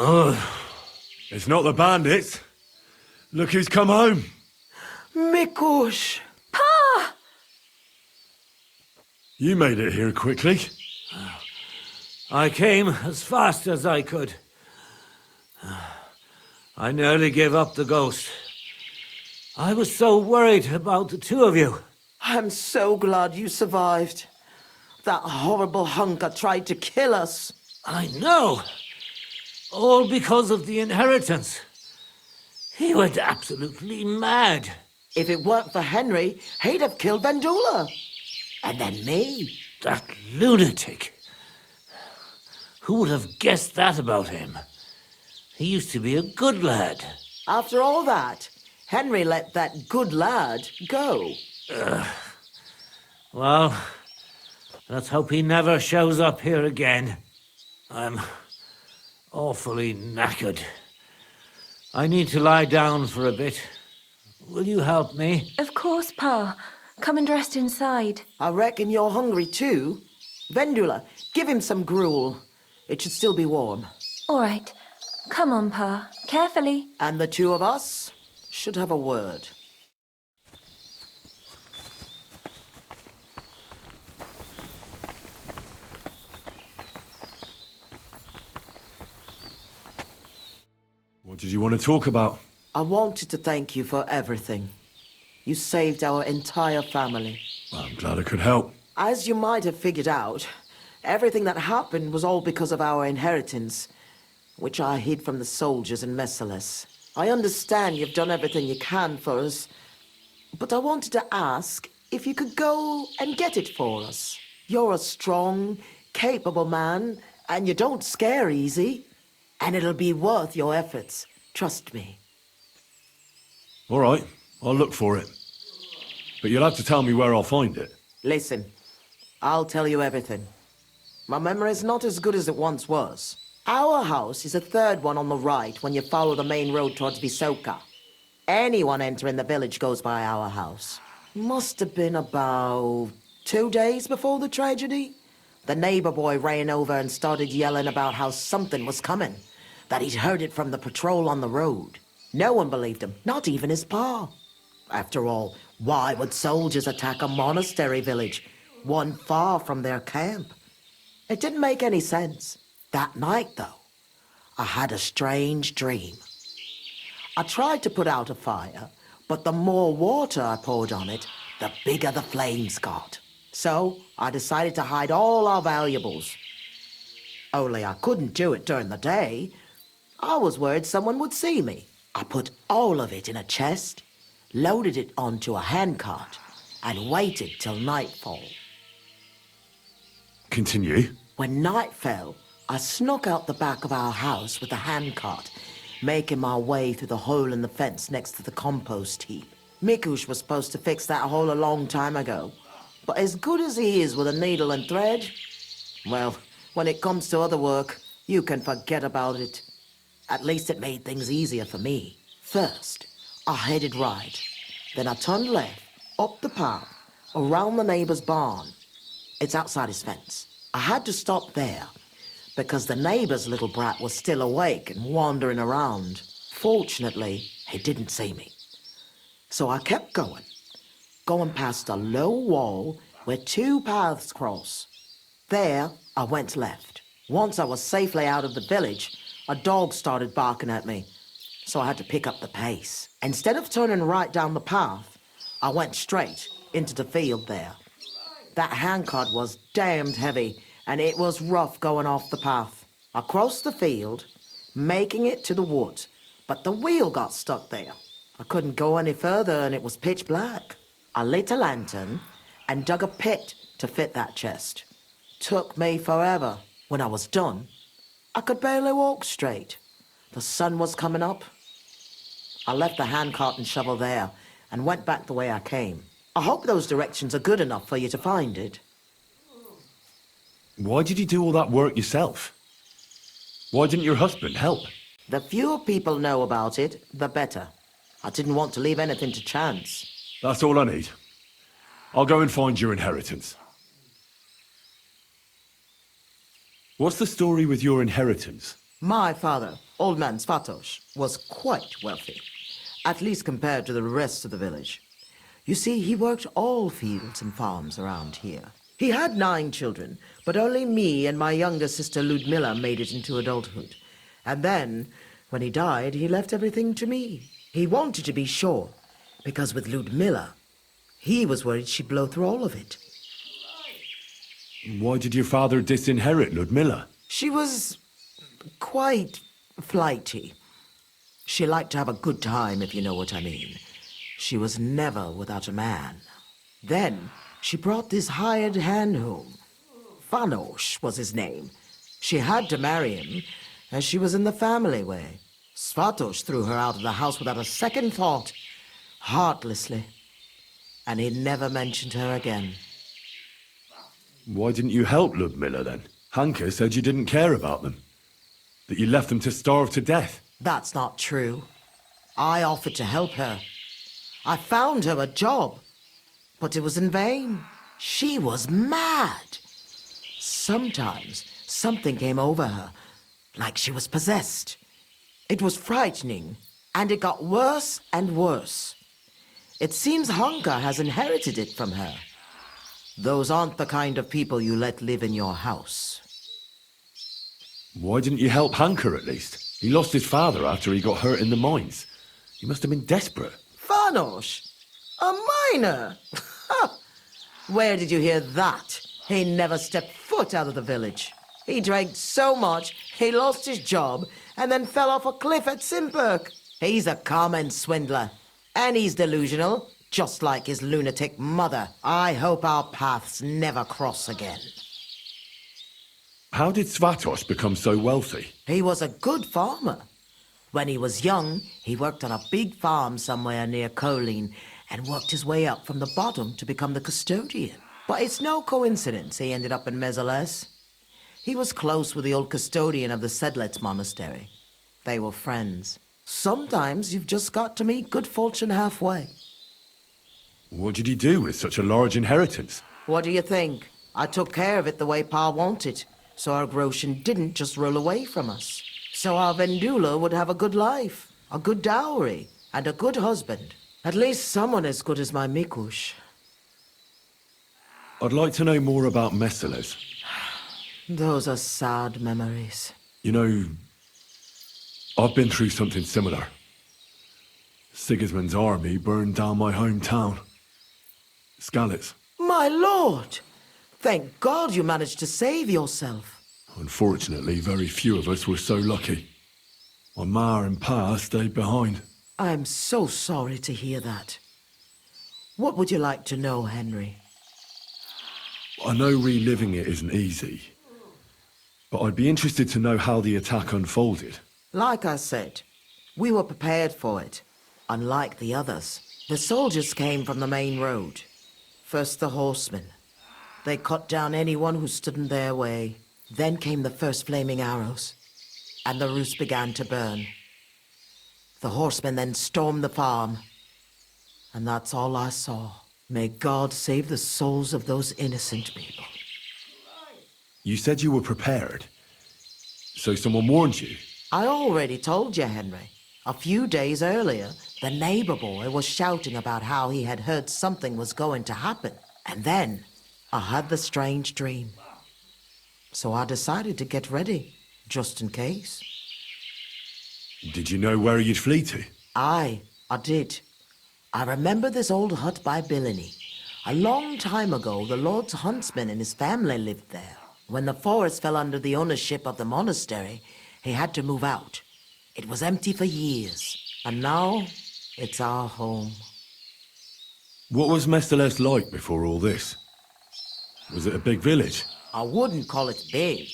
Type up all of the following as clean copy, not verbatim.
Oh, it's not the bandits. Look who's come home. Mikush! Pa! You made it here quickly. I came as fast as I could. I nearly gave up the ghost. I was so worried about the two of you. I'm so glad you survived. That horrible hunker tried to kill us. I know. All because of the inheritance. He went absolutely mad. If it weren't for Henry, he'd have killed Vendula. And then me. That lunatic. Who would have guessed that about him? He used to be a good lad. After all that, Henry let that good lad go. Well, let's hope he never shows up here again. I'm awfully knackered. I need to lie down for a bit. Will you help me? Of course, Pa. Come and rest inside. I reckon you're hungry too. Vendula, give him some gruel. It should still be warm. All right. Come on, Pa. Carefully. And the two of us should have a word. What did you want to talk about? I wanted to thank you for everything. You saved our entire family. Well, I'm glad I could help. As you might have figured out, everything that happened was all because of our inheritance, which I hid from the soldiers in Messalis. I understand you've done everything you can for us, but I wanted to ask if you could go and get it for us. You're a strong, capable man, and you don't scare easy, and it'll be worth your efforts. Trust me. All right, I'll look for it. But you'll have to tell me where I'll find it. Listen, I'll tell you everything. My memory's not as good as it once was. Our house is the third one on the right when you follow the main road towards Visoka. Anyone entering the village goes by our house. Must have been about 2 days before the tragedy. The neighbor boy ran over and started yelling about how something was coming, that he'd heard it from the patrol on the road. No one believed him, not even his pa. After all, why would soldiers attack a monastery village, one far from their camp? It didn't make any sense. That night, though, I had a strange dream. I tried to put out a fire, but the more water I poured on it, the bigger the flames got. So I decided to hide all our valuables. Only I couldn't do it during the day. I was worried someone would see me. I put all of it in a chest, loaded it onto a handcart, and waited till nightfall. Continue. When night fell, I snuck out the back of our house with the handcart, making my way through the hole in the fence next to the compost heap. Mikush was supposed to fix that hole a long time ago, but as good as he is with a needle and thread, well, when it comes to other work, you can forget about it. At least it made things easier for me. First, I headed right. Then I turned left, up the path, around the neighbor's barn. It's outside his fence. I had to stop there, because the neighbor's little brat was still awake and wandering around. Fortunately, he didn't see me. So I kept going past a low wall where two paths cross. There, I went left. Once I was safely out of the village, a dog started barking at me, so I had to pick up the pace. Instead of turning right down the path, I went straight into the field there. That handcart was damned heavy, and it was rough going off the path. I crossed the field, making it to the woods, but the wheel got stuck there. I couldn't go any further, and it was pitch black. I lit a lantern and dug a pit to fit that chest. Took me forever. When I was done, I could barely walk straight. The sun was coming up. I left the handcart and shovel there and went back the way I came. I hope those directions are good enough for you to find it. Why did you do all that work yourself? Why didn't your husband help? The fewer people know about it, the better. I didn't want to leave anything to chance. That's all I need. I'll go and find your inheritance. What's the story with your inheritance? My father, Old Man Svatos, was quite wealthy, at least compared to the rest of the village. You see, he worked all fields and farms around here. He had 9 children, but only me and my younger sister Ludmilla made it into adulthood. And then, when he died, he left everything to me. He wanted to be sure, because with Ludmilla, he was worried she'd blow through all of it. Why did your father disinherit Ludmilla? She was quite flighty. She liked to have a good time, if you know what I mean. She was never without a man. Then she brought this hired hand home. Fanos was his name. She had to marry him, as she was in the family way. Svatos threw her out of the house without a second thought, heartlessly. And he never mentioned her again. Why didn't you help Ludmilla then? Hanka said you didn't care about them. That you left them to starve to death. That's not true. I offered to help her. I found her a job, but it was in vain. She was mad. Sometimes something came over her, like she was possessed. It was frightening, and it got worse and worse. It seems Hanka has inherited it from her. Those aren't the kind of people you let live in your house. Why didn't you help Hanka at least? He lost his father after he got hurt in the mines. You must have been desperate. Fanos? A miner? Where did you hear that? He never stepped foot out of the village. He drank so much, he lost his job, and then fell off a cliff at Simperk. He's a common swindler, and he's delusional, just like his lunatic mother. I hope our paths never cross again. How did Svatos become so wealthy? He was a good farmer. When he was young, he worked on a big farm somewhere near Colleen and worked his way up from the bottom to become the custodian. But it's no coincidence he ended up in Mezeles. He was close with the old custodian of the Sedlets monastery. They were friends. Sometimes you've just got to meet good fortune halfway. What did he do with such a large inheritance? What do you think? I took care of it the way Pa wanted, so our Groshin didn't just roll away from us. So our Vendula would have a good life, a good dowry, and a good husband. At least someone as good as my Mikush. I'd like to know more about Mezeles. Those are sad memories. You know, I've been through something similar. Sigismund's army burned down my hometown. Skalitz. My lord! Thank God you managed to save yourself. Unfortunately, very few of us were so lucky. My ma and pa stayed behind. I'm so sorry to hear that. What would you like to know, Henry? I know reliving it isn't easy, but I'd be interested to know how the attack unfolded. Like I said, we were prepared for it. Unlike the others, the soldiers came from the main road. First the horsemen. They cut down anyone who stood in their way. Then came the first flaming arrows, and the roofs began to burn. The horsemen then stormed the farm, and that's all I saw. May God save the souls of those innocent people. You said you were prepared, so someone warned you? I already told you, Henry. A few days earlier, the neighbor boy was shouting about how he had heard something was going to happen. And then, I had the strange dream. So I decided to get ready, just in case. Did you know where you'd flee to? I did. I remember this old hut by Billiny. A long time ago, the Lord's huntsman and his family lived there. When the forest fell under the ownership of the monastery, he had to move out. It was empty for years, and now it's our home. What was Mezeles like before all this? Was it a big village? I wouldn't call it big.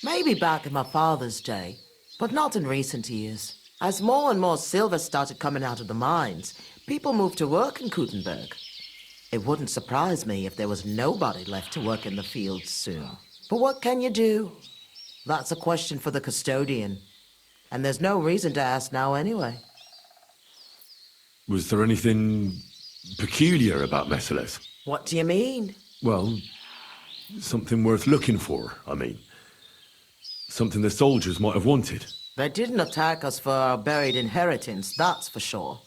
Maybe back in my father's day, but not in recent years. As more and more silver started coming out of the mines, people moved to work in Kutenberg. It wouldn't surprise me if there was nobody left to work in the fields soon. But what can you do? That's a question for the custodian. And there's no reason to ask now anyway. Was there anything peculiar about Mezeles? What do you mean? Well, something worth looking for, I mean. Something the soldiers might have wanted. They didn't attack us for our buried inheritance, that's for sure.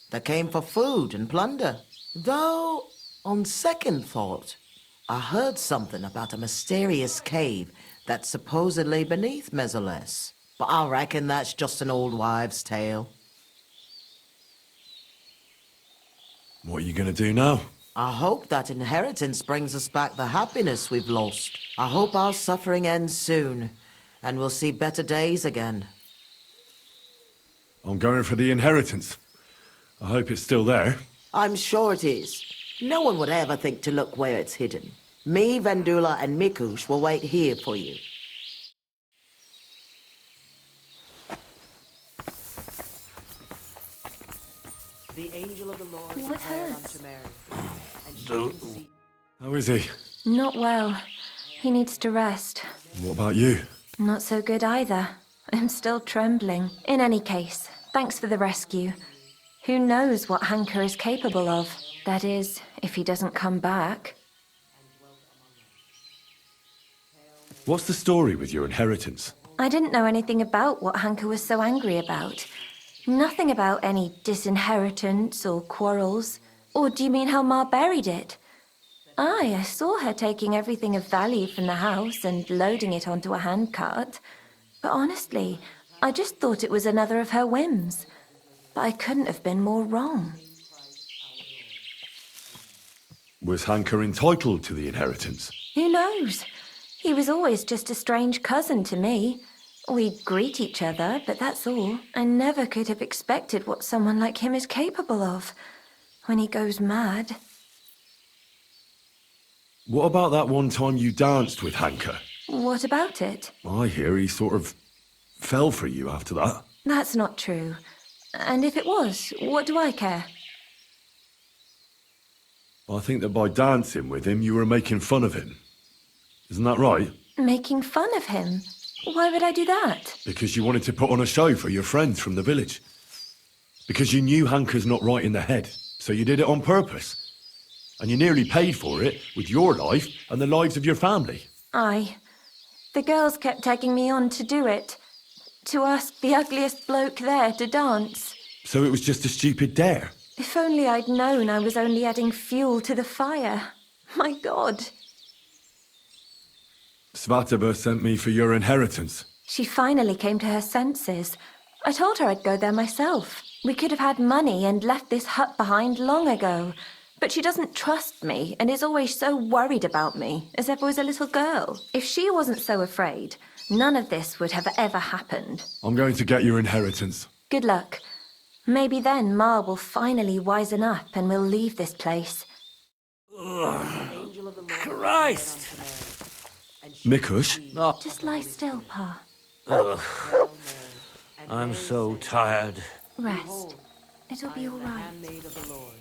They came for food and plunder. Though, on second thought, I heard something about a mysterious cave that's supposedly beneath Mesoles. But I reckon that's just an old wives' tale. What are you gonna do now? I hope that inheritance brings us back the happiness we've lost. I hope our suffering ends soon, and we'll see better days again. I'm going for the inheritance. I hope it's still there. I'm sure it is. No one would ever think to look where it's hidden. Me, Vendula, and Mikush will wait here for you. The angel of the Lord What declared hurts? unto Mary, and she conceived. How is he? Not well. He needs to rest. What about you? Not so good either. I'm still trembling. In any case, thanks for the rescue. Who knows what Hanker is capable of? That is, if he doesn't come back. What's the story with your inheritance? I didn't know anything about what Hanker was so angry about. Nothing about any disinheritance or quarrels. Or do you mean how Ma buried it? Aye, I saw her taking everything of value from the house and loading it onto a handcart. But honestly, I just thought it was another of her whims. But I couldn't have been more wrong. Was Hanker entitled to the inheritance? Who knows? He was always just a strange cousin to me. We greet each other, but that's all. I never could have expected what someone like him is capable of. When he goes mad. What about that one time you danced with Hanker? What about it? I hear he sort of fell for you after that. That's not true. And if it was, what do I care? I think that by dancing with him, you were making fun of him. Isn't that right? Making fun of him? Why would I do that? Because you wanted to put on a show for your friends from the village. Because you knew Hanker's not right in the head, so you did it on purpose. And you nearly paid for it with your life and the lives of your family. Aye. The girls kept tagging me on to do it. To ask the ugliest bloke there to dance. So it was just a stupid dare. If only I'd known I was only adding fuel to the fire. My God. Svatava sent me for your inheritance. She finally came to her senses. I told her I'd go there myself. We could have had money and left this hut behind long ago. But she doesn't trust me and is always so worried about me, as if I was a little girl. If she wasn't so afraid, none of this would have ever happened. I'm going to get your inheritance. Good luck. Maybe then Ma will finally wisen up and we'll leave this place. Christ! Mikush? Oh, Just lie still, Pa. I'm so tired. Rest. It'll be all right. Handmaid of the Lord.